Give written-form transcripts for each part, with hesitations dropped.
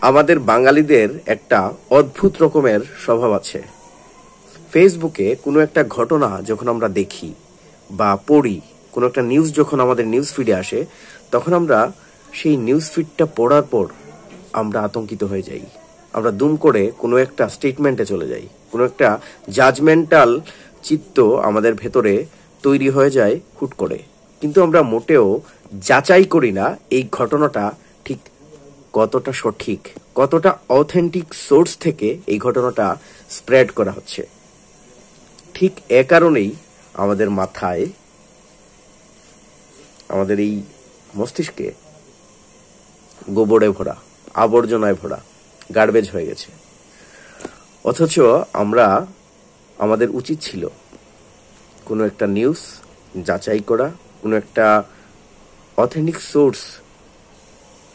আমাদের বাঙালিদের একটা অদ্ভুত রকমের স্বভাব আছে। ফেসবুকে কোনো একটা ঘটনা যখন আমরা দেখি বা পড়ি, কোনো একটা নিউজ যখন আমাদের নিউজ ফিডে আসে, তখন আমরা সেই নিউজ ফিডটা পড়ার পর আমরা আতঙ্কিত হয়ে যাই। আমরা দুম করে কোনো একটা স্টেটমেন্টে চলে যাই, কোনো একটা জাজমেন্টাল চিত্ত আমাদের ভেতরে তৈরি হয়ে যায় হুট করে। কিন্তু আমরা মোটেও যাচাই করি না এই ঘটনাটা ঠিক কতটা সঠিক, কতটা অথেন্টিক সোর্স থেকে এই ঘটনাটা স্প্রেড করা হচ্ছে। ঠিক এ কারণেই আমাদের মাথায়, আমাদের এই মস্তিষ্কে গোবরে ভরা, আবর্জনায় ভরা, গার্বেজ হয়ে গেছে। অথচ আমাদের উচিত ছিল কোনো একটা নিউজ যাচাই করা, কোনো একটা অথেন্টিক সোর্স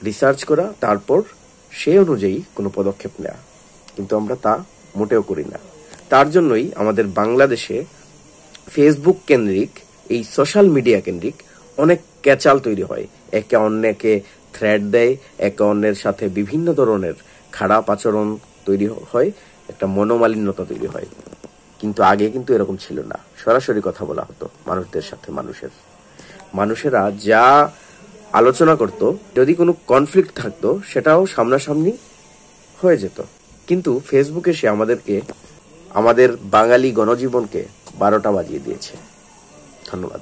রিসার্চ করা, তারপর সেই অনুযায়ী কোনো পদক্ষেপ নেওয়া। কিন্তু আমরা তা মোটেও করি না। তার জন্যই আমাদের বাংলাদেশে ফেসবুক কেন্দ্রিক, এই সোশ্যাল মিডিয়া কেন্দ্রিক অনেক ক্যাচাল তৈরি হয়। একে অন্যকে থ্রেড দেয়, একে অন্যের সাথে বিভিন্ন ধরনের খারাপ আচরণ তৈরি হয়, একটা মনোমালিন্যতা তৈরি হয়। কিন্তু আগে কিন্তু এরকম ছিল না। সরাসরি কথা বলা হতো মানুষদের সাথে। মানুষেরা যা আলোচনা করত, যদি কোনো কনফ্লিক্ট থাকতো, সেটাও সামনাসামনি হয়ে যেত। কিন্তু ফেসবুকে সে আমাদের বাঙালি গণজীবনকে 12টা বাজিয়ে দিয়েছে। ধন্যবাদ।